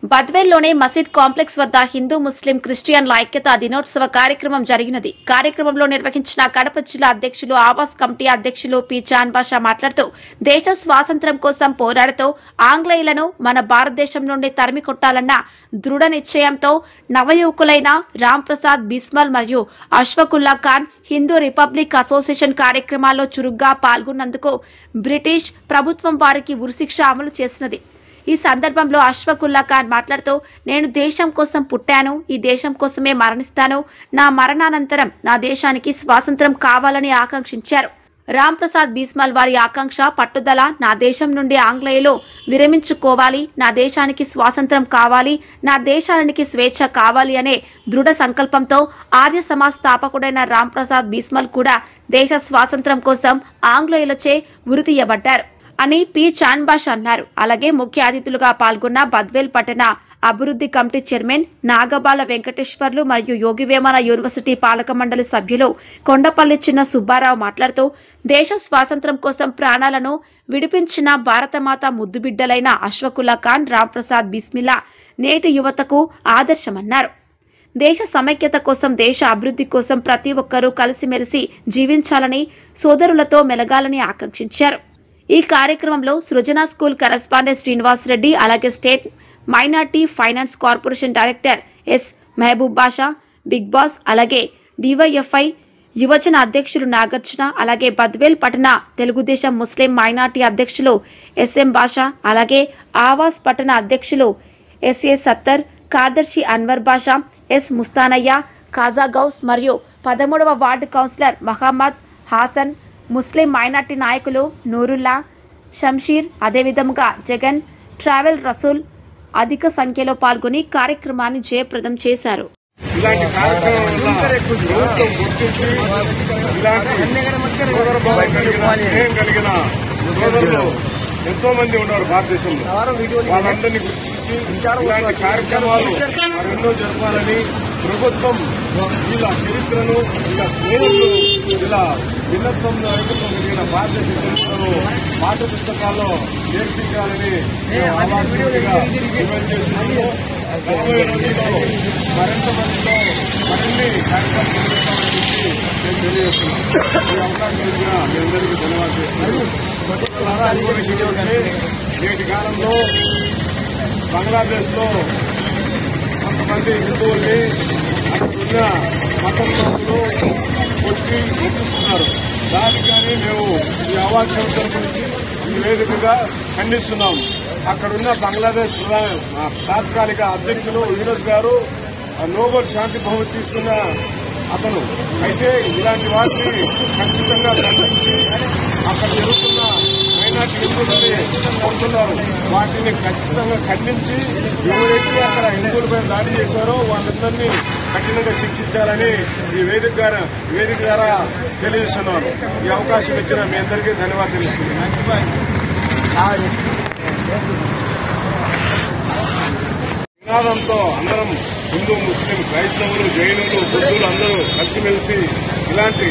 బద్వేల్లోని మసీద్ కాంప్లెక్స్ వద్ద హిందూ ముస్లిం క్రిస్టియన్ల ఐక్యతా దినోత్సవ కార్యక్రమం జరిగినది. కార్యక్రమంలో నిర్వహించిన కడప జిల్లా అధ్యక్షులు ఆవాస్ కమిటీ అధ్యక్షులు పి చాన్ బాషా మాట్లాడుతూ దేశ స్వాతంత్ర్యం కోసం పోరాడుతూ ఆంగ్లేయులను మన భారతదేశం నుండి తరిమి కొట్టాలన్న దృఢ నిశ్చయంతో నవయువకులైన రామ్ ప్రసాద్ బిస్మల్ మరియు అష్ఫకుల్లా ఖాన్ హిందూ రిపబ్లిక్ అసోసియేషన్ కార్యక్రమాల్లో చురుగ్గా పాల్గొన్నందుకు బ్రిటిష్ ప్రభుత్వం వారికి ఉరిశిక్ష అమలు చేసినది. ఈ సందర్భంలో అష్ఫకుల్లా ఖాన్ మాట్లాడుతూ నేను దేశం కోసం పుట్టాను, ఈ దేశం కోసమే మరణిస్తాను, నా మరణానంతరం నా దేశానికి స్వాతంత్ర్యం కావాలని ఆకాంక్షించారు. రామ్ ప్రసాద్ బిస్మల్ వారి ఆకాంక్ష పట్టుదల నా దేశం నుండి ఆంగ్లేయులు విరమించుకోవాలి, నా దేశానికి స్వాతంత్ర్యం కావాలి, నా దేశానికి స్వేచ్ఛ కావాలి అనే దృఢ సంకల్పంతో ఆర్య సమాజ్ స్థాపకుడైన రామ్ ప్రసాద్ బిస్మల్ కూడా దేశ స్వాతంత్ర్యం కోసం ఆంగ్లేయులచే ఉరితీయబడ్డారు అని పి చాన్ బాషా అన్నారు. అలాగే ముఖ్య అతిథులుగా పాల్గొన్న బద్వేల్ పట్టణ అభివృద్ధి కమిటీ చైర్మన్ నాగబాల వెంకటేశ్వర్లు మరియు యోగివేమన యూనివర్సిటీ పాలక మండలి సభ్యులు కొండపల్లి చిన్న సుబ్బారావు మాట్లాడుతూ దేశ స్వాతంత్ర్యం కోసం ప్రాణాలను విడిపించిన భారతమాత ముద్దుబిడ్డలైన అష్ఫకుల్లా ఖాన్, రామ్ ప్రసాద్ బిస్మిల్లా నేటి యువతకు ఆదర్శమన్నారు. దేశ సమైక్యత కోసం, దేశ అభివృద్ధి కోసం ప్రతి ఒక్కరూ కలిసిమెలిసి జీవించాలని, సోదరులతో మెలగాలని ఆకాంక్షించారు. ఈ కార్యక్రమంలో సృజన స్కూల్ కరెస్పాండెంట్ శ్రీనివాస్ రెడ్డి, అలాగే state minority finance corporation director S Mahaboob Basha, big boss, అలాగే డివైఎఫ్ఐ యువజన అధ్యక్షులు నాగార్జున, అలాగే బద్వేల్ పట్టణ తెలుగుదేశం ముస్లిం మైనార్టీ అధ్యక్షులు ఎస్ఎం బాషా, అలాగే ఆవాస్ పట్టణ అధ్యక్షులు ఎస్ఏ సత్తర్, కార్యదర్శి అన్వర్ బాషా, ఎస్ ముస్తానయ్య, ఖాజా గౌస్ మరియు 13వ వార్డు కౌన్సిలర్ మహమ్మద్ హాసన్, ముస్లిం మైనార్టీ నాయకులు నూరుల్లా, షంషీర్, అదేవిధంగా జగన్, ట్రావెల్ రసూల్ అధిక సంఖ్యలో పాల్గొని కార్యక్రమాన్ని జయప్రదం చేశారు. ఎంతో మంది ఉన్నారు భారతదేశంలో. వాళ్ళందరినీ గుర్తించి ఇలాంటి కార్యక్రమాలు మరెన్నో జరపాలని ప్రభుత్వం ఇలా చరిత్రను, ఇలా స్నేహితులు, ఇలా భిన్నత్వంలో ఐక్యత్వం కలిగిన భారతదేశ చరిత్రను పాఠ్య పుస్తకాల్లో నేర్పించాలని డిమాండ్ చేస్తున్నాము. రాబోయే రోజుల్లో మరింత మందిలో మరిన్ని కార్యక్రమాలు నిర్వహించాలని చెప్పి నేను తెలియజేస్తున్నాను. ఈ అవకాశం ఇచ్చిన మీ అందరికీ ధన్యవాదాలు. నేటి కాలంలో బంగ్లాదేశ్ లో కొంతమంది హిందువుల్ని అక్కడున్న మతంలో కొట్టి ఎక్కిస్తున్నారు. దానికని మేము ఈ అవార్డు తరఫు నుంచి ఈ వేదికగా ఖండిస్తున్నాం. అక్కడున్న బంగ్లాదేశ్ తాత్కాలిక అధ్యక్షులు యూనస్ గారు నోబెల్ శాంతి బహుమతి తీసుకున్న అతను. అయితే ఇలాంటి వాటిని ఖచ్చితంగా ఖండించి అక్కడ జరుగుతున్న మైనార్టీ హిందువులని కొడుతున్నారు. వాటిని ఖచ్చితంగా ఖండించి ఎవరైతే అక్కడ హిందువులపై దాడి చేశారో వాళ్ళందరినీ కఠినంగా శిక్షించాలని ఈ వేదిక ద్వారా తెలియజేస్తున్నారు. ఈ అవకాశం ఇచ్చిన మీ అందరికీ ధన్యవాదాలు తెలుస్తున్నాను. నినాదంతో అందరం హిందూ, ముస్లిం, క్రైస్తవులు, జైనులు, బుద్ధులు అందరూ కలిసిమెలిసి ఇలాంటి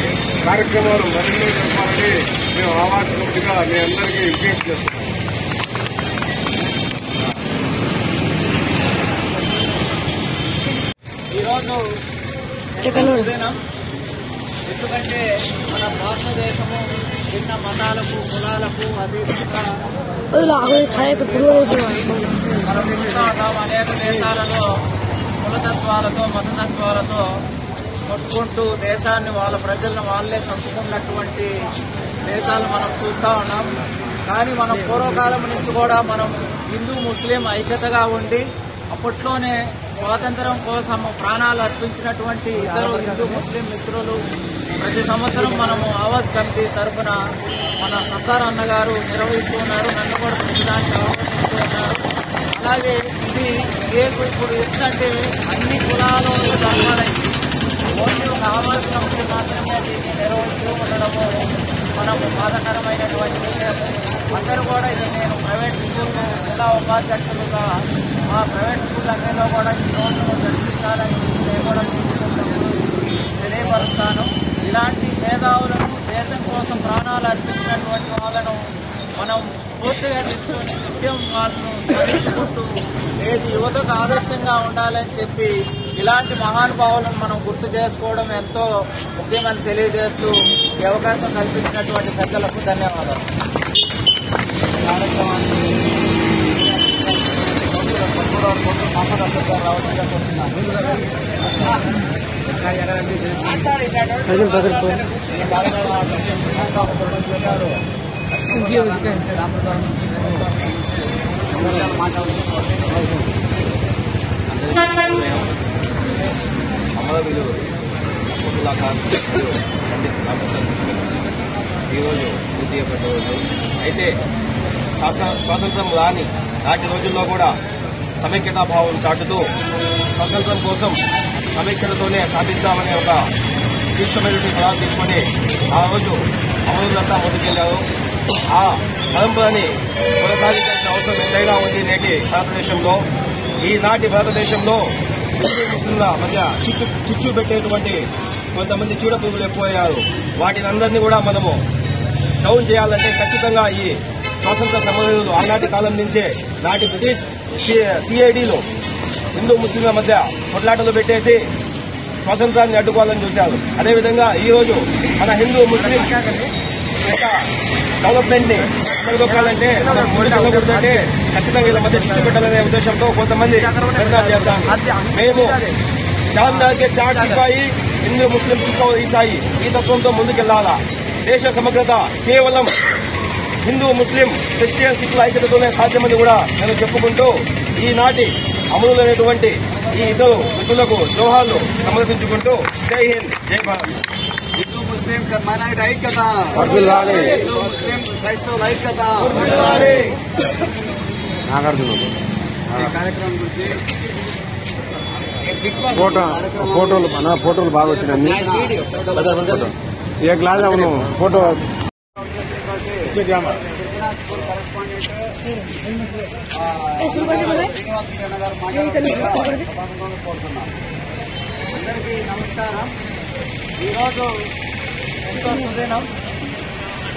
కార్యక్రమాలు మరిన్ని జరపాలని మేము ఆవాజ్ కమిటీగా మీ అందరికీ విజ్ఞప్తి చేస్తున్నాం. ఈరోజు ఎందుకంటే మన భారతదేశము చిన్న మతాలకు, కులాలకు అతీతంగా మనం తిరుగుతూ ఉంటాం. అనేక దేశాలలో కులతత్వాలతో, మతతత్వాలతో కొట్టుకుంటూ దేశాన్ని, వాళ్ళ ప్రజలను వాళ్ళే చంపుకున్నటువంటి దేశాలు మనం చూస్తూ ఉన్నాం. కానీ మనం పూర్వకాలం నుంచి కూడా మనం హిందూ, ముస్లిం ఐక్యతగా ఉండి అప్పట్లోనే స్వాతంత్ర్యం కోసం ప్రాణాలు అర్పించినటువంటి ఇద్దరు హిందూ ముస్లిం మిత్రులు ప్రతి సంవత్సరం మనము ఆవాజ్ కమిటీ తరఫున మన సత్తార్ అన్న గారు నిర్వహిస్తూ ఉన్నారు. నన్ను కూడా ప్రతిదానికి ఆహ్వానిస్తూ ఉన్నారు. అలాగే ఇది ఇప్పుడు ఎందుకంటే అన్ని కులాలు, ధర్మాలకి ఓన్లీ ఒక ఆవాజ్ కమిటీ మాత్రమే దీన్ని నిర్వహిస్తూ ఉండడము మనము బాధాకరమైనటువంటి విషయం. అందరూ కూడా ఇది నేను ప్రైవేట్ స్కూల్ జిల్లా ఉపాధ్యక్షులుగా మా ప్రైవేట్ స్కూల్ అన్నిలో కూడా ఈ రోజు జరిపించాలని కూడా తెలియపరుస్తాను. ఇలాంటి మేధావులను, దేశం కోసం ప్రాణాలు అర్పించినటువంటి వాళ్ళను మనం స్ఫూర్తిగా తీసుకొని నిత్యం వాళ్ళను స్మరించుకుంటూ నేటి యువతకు ఆదర్శంగా ఉండాలని చెప్పి ఇలాంటి మహానుభావులను మనం గుర్తు చేసుకోవడం ఎంతో ముఖ్యమని తెలియజేస్తూ ఈ అవకాశం కల్పించినటువంటి పెద్దలకు ధన్యవాదాలు. అమరవీరులు ఈరోజు పూర్తి చేయబడ్డ రోజు. అయితే స్వాతంత్రం నాటి రోజుల్లో కూడా సమైక్యతా భావం చాటుతూ స్వాతంత్రం కోసం సమైక్యతతోనే సాధిద్దామనే ఒక తీక్షణమైనటువంటి పదాలు తీసుకొని ఆ రోజు అమరులంతా ముందుకెళ్లారు. ఆ పరంపరని కొనసాగించాల్సిన అవసరం ఎంతైనా ఉంది నేటి భారతదేశంలో. ఈనాటి భారతదేశంలో హిందూ ముస్లింల మధ్య చిచ్చు పెట్టేటువంటి కొంతమంది చీడపురుగులు ఎక్కువయ్యారు. వాటిని అందరినీ కూడా మనము డౌన్ చేయాలంటే ఖచ్చితంగా ఈ స్వాతంత్ర సమరయోధులు ఆనాటి కాలం నుంచే నాటి బ్రిటిష్ సిఐడిలో హిందూ ముస్లింల మధ్య కొట్లాటలు పెట్టేసి స్వాతంత్రాన్ని అడ్డుకోవాలని చూశారు. అదేవిధంగా ఈ రోజు మన హిందూ ముస్లిం డెవలప్మెంట్ ని నిలదొక్కాలంటే నిలదొక్కాలంటే ఖచ్చితంగా వీళ్ళ మధ్య చిచ్చు పెట్టాలనే ఉద్దేశంతో కొంతమంది ప్రయత్నాలు చేస్తాం. మేము చాందాకే చాట్ సిపాయి హిందూ ముస్లిం సిక్కో ఈసాయి ఈ తత్వంతో ముందుకెళ్లాలా. దేశ సమగ్రత కేవలం హిందూ ముస్లిం క్రిస్టియన్ సిక్కుల ఐక్యతతోనే సాధ్యమని కూడా నేను చెప్పుకుంటూ ఈనాటి అమరులైనటువంటి ఈ ఇద్దరు మిత్రులకు జోహార్లు సమర్పించుకుంటూ జై హింద్, జై భారత్. హిందూ ముస్లిం మైనారిటీ ఐక్యత, హిందూ ముస్లిం క్రైస్తవుల ఐక్యత. ఈ కార్యక్రమం గురించి ఫోటోలు బాగా వచ్చినాయి. ఏ క్లాస్ అవును ఫోటో అందరికీ నమస్కారం. ఈరోజు ఎంతో సుదినం.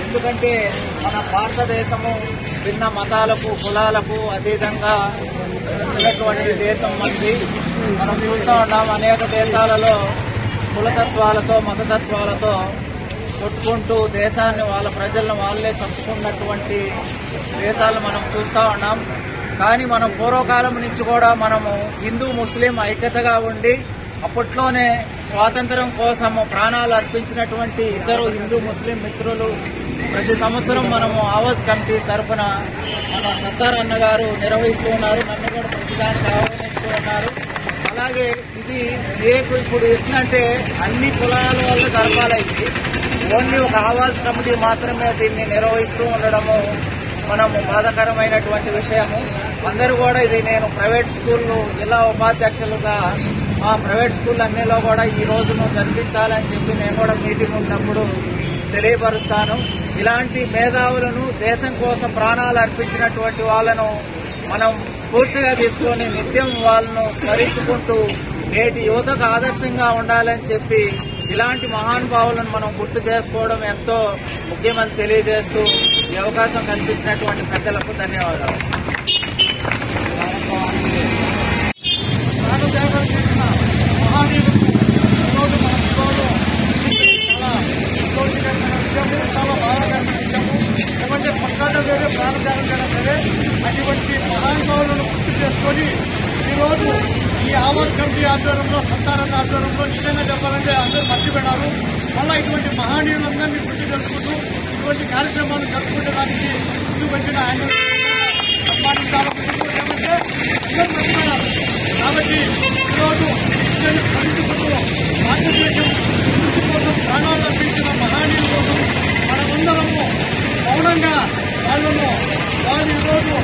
ఎందుకంటే మన భారతదేశము భిన్న మతాలకు కులాలకు అతీతంగా ఉన్నటువంటి దేశం మంది. మనం చూస్తూ ఉన్నాం అనేక దేశాలలో కులతత్వాలతో మతతత్వాలతో కొట్టుకుంటూ దేశాన్ని వాళ్ళ ప్రజలను వాళ్ళే చంపుకున్నటువంటి దేశాలు మనం చూస్తూ ఉన్నాం. కానీ మనం పూర్వకాలం నుంచి కూడా మనము హిందూ ముస్లిం ఐక్యతగా ఉండి అప్పట్లోనే స్వాతంత్ర్యం కోసము ప్రాణాలు అర్పించినటువంటి ఇద్దరు హిందూ ముస్లిం మిత్రులు ప్రతి సంవత్సరం మనము ఆవాజ్ కమిటీ తరఫున మన సత్తార్ అన్న గారు నిర్వహిస్తూ ఉన్నారు. నన్ను కూడా ప్రతిదానికి ఆహ్వానిస్తూ ఉన్నారు. అలాగే ఇది ఇప్పుడు ఎట్లంటే అన్ని కులాల వల్ల జరపాలైంది. ఓన్లీ ఒక ఆవాజ్ కమిటీ మాత్రమే దీన్ని నిర్వహిస్తూ ఉండడము మనము బాధాకరమైనటువంటి విషయము. అందరూ కూడా ఇది నేను ప్రైవేట్ స్కూళ్ళు జిల్లా ఉపాధ్యక్షులుగా ఆ ప్రైవేట్ స్కూల్ అన్నిలో కూడా ఈ రోజును జరిపించాలని చెప్పి నేను కూడా మీటింగ్ ఉన్నప్పుడు తెలియపరుస్తాను. ఇలాంటి మేధావులను దేశం కోసం ప్రాణాలు అర్పించినటువంటి వాళ్ళను మనం స్ఫూర్తిగా తీసుకొని నిత్యం వాళ్ళను స్మరించుకుంటూ నేటి యువతకు ఆదర్శంగా ఉండాలని చెప్పి ఇలాంటి మహానుభావులను మనం గుర్తు చేసుకోవడం ఎంతో ముఖ్యమని తెలియజేస్తూ ఈ అవకాశం కల్పించినటువంటి పెద్దలకు ధన్యవాదాలు. ప్రాణత్యాగం చేసిన మహానీయులకు ఈరోజు మన విలువలో చాలా సంతోషకరమైన విషయము, చాలా బాధాకరమైన విషయము. ఏమంటే పక్కన వేరే ప్రాణత్యాగం చేయడం సరే అటువంటి మహానుభావులను గుర్తు చేసుకొని ఈరోజు ఈ ఆవాజ్ కమిటీ ఆధ్వర్యంలో సత్తారన్న ఆధ్వర్యంలో నిజంగా చెప్పాలంటే అందరూ మర్చిపోయినారు. మళ్ళా ఇటువంటి మహానీయులందరినీ గుర్తు చేసుకుంటూ ఇటువంటి కార్యక్రమాలు జరుపుకోవడానికి ముందుకు వచ్చిన ఆయన సన్మానించాలంటే అందరూ మర్చిపోయినారు. కాబట్టి ఈరోజు ఇద్దరిని స్మరించుకుంటూ భారతదేశం కోసం ప్రాణాలు అర్పించిన మహానీయుల కోసం మనమందరము మౌనంగా వాళ్ళను వారి ఈరోజు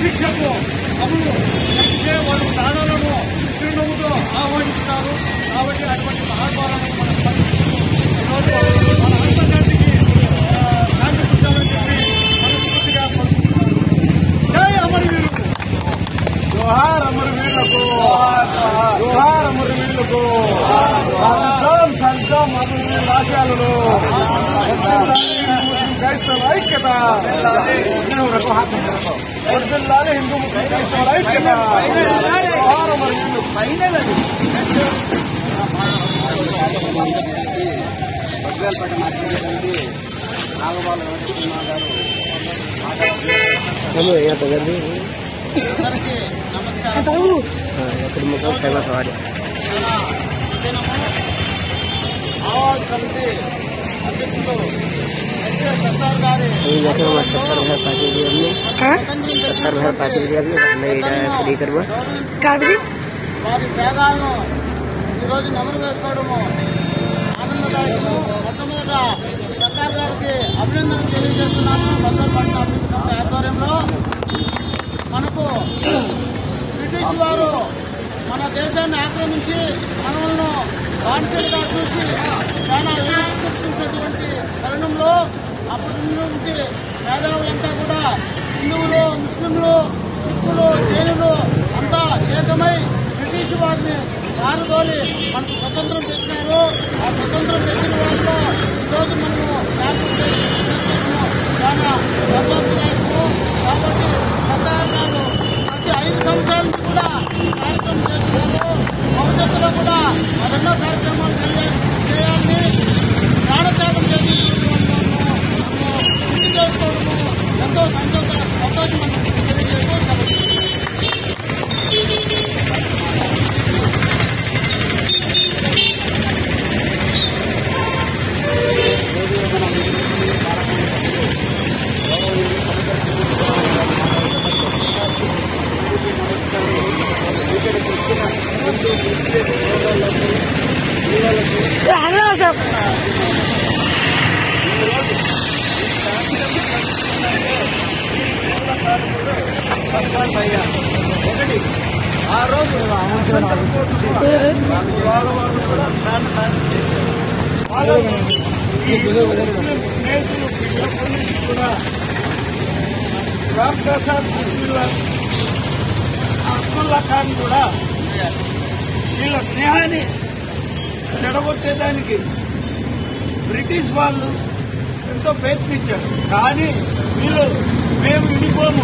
శిక్షకు అమలు చేస్తే వాళ్ళు ప్రాణాలను చిరునవ్వుతో ఆహ్వానిస్తారు. కాబట్టి అటువంటి మహాత్మాలను మనం స్మరిస్తూ ఈరోజు మన అంతర్జాతికి శాంతించాలని చెప్పి మనస్ఫూర్తిగా పలుకుతున్నాను. జై అమరవీరులకు, జోహార్ అమరవీరులకు, జోహార్ అమరవీరులకు, సంతం అమరవీరుల ఆశయాలను క్రైస్తవుల ఐక్యత, వర్ధిల్లాలి హిందూ ముస్లిం క్రైస్తవుల ఐక్యత. అందరికీ నమస్కారం. ఆవాజ్ కమిటీ అధ్యక్షులు సర్దార్ గారి వారి త్యాగాలను ఈరోజు నెమరు వేసుకోవడము ఆనందదాయకము. మొట్టమొదట సర్దార్ గారికి అభినందనలు తెలియజేస్తున్నాను. బందర్పట్ల అభివృద్ధి కమిటీ ఆధ్వర్యంలో మనకు బ్రిటిష్ వారు మన దేశాన్ని ఆక్రమించి మనల్ని బానిసలుగా చూసి చాలా విమర్శించినటువంటి తరుణంలో అప్పటి నుంచి మేధావులంతా కూడా హిందువులు, ముస్లింలు, సిక్కులు, జైనులు అంతా ఏకమై బ్రిటిష్ వారిని పారుదోలి మనకు స్వతంత్రం తెచ్చినారు. ఆ స్వతంత్రం తెచ్చిన వాళ్ళలో ఈరోజు మనము చాలా సంతోషదాయకము. కాబట్టి సర్దార్ గారు ప్రతి 5 సంవత్సరాల నుంచి కూడా కార్యక్రమం చేస్తున్నారు. భవిష్యత్తులో కూడా మరెన్నో కార్యక్రమాలు చేయాలని ప్రాణత్యాగం చేసుకోవడము ఎంతో సంతోషం ఒకటి ఆ రోజు స్నేహితులు ఎప్పటి నుంచి కూడా రామ్ ప్రసాద్ అబ్దుల్లా ఖాన్ కూడా వీళ్ళ స్నేహాన్ని చెడగొట్టేదానికి బ్రిటిష్ వాళ్ళు ఎంతో ప్రయత్నించారు. కానీ వీళ్ళు మేము విడిపోము,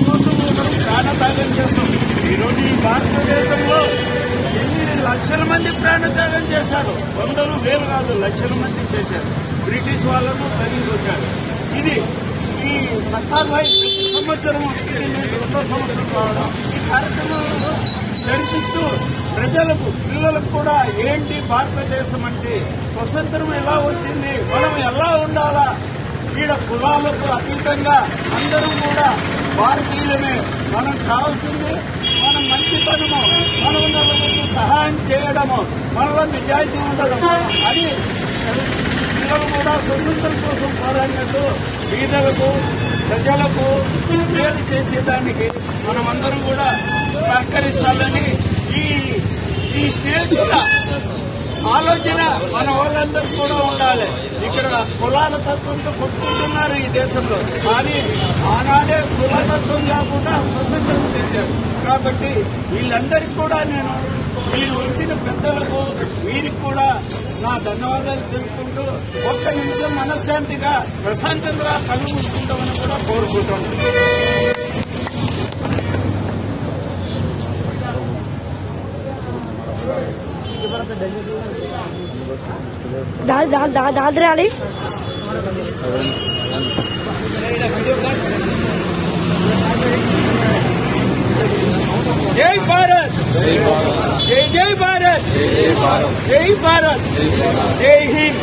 కోసం ఒకరు ప్రాణత్యాగం చేస్తాం. ఈరోజు ఈ భారతదేశంలో ఎన్ని లక్షల మంది ప్రాణత్యాగం చేశారు. వందలు వేలు కాదు, లక్షల మంది చేశారు. బ్రిటిష్ వాళ్ళను తరిగికొచ్చారు. ఇది ఈ సర్దార్ భాయ్ ప్రతి సంవత్సరం ఇది 2వ సంవత్సరం కావడం ఈ కార్యక్రమంలో జరిపిస్తూ ప్రజలకు, పిల్లలకు కూడా ఏంటి భారతదేశం అంటే, స్వతంత్రం ఎలా వచ్చింది, మనం ఎలా ఉండాలా, ఈడ కులాలకు అతీతంగా అందరం కూడా భారతీయులమే, మనం కావాల్సింది మన మంచితనము, మనం నలుగురికి సహాయం చేయడము, మనలో నిజాయితీ ఉండడం. అది పిల్లలు కూడా స్వతంత్రం కోసం పోరాడినట్టు బీదలకు, ప్రజలకు మేలు చేసేదానికి మనమందరం కూడా సహకరిస్తాలని ఈ స్నేహితుల ఆలోచన మన వాళ్ళందరూ కూడా ఉండాలి. ఇక్కడ కులాల తత్వంతో కొట్టుకుంటున్నారు ఈ దేశంలో, కానీ ఆనాడే కులతత్వం కాకుండా స్వతంత్రం తెచ్చారు. కాబట్టి వీళ్ళందరికీ కూడా నేను మీరు వచ్చిన పెద్దలకు వీరికి కూడా నా ధన్యవాదాలు తెలుపుకుంటూ ఒక్క నిమిషం మనశ్శాంతిగా ప్రశాంతంగా కళ్ళు మూసుకుంటామని కూడా కోరుకుంటాను. दादराली जय भारत, जय जय भारत, जय भारत, जय हिंद.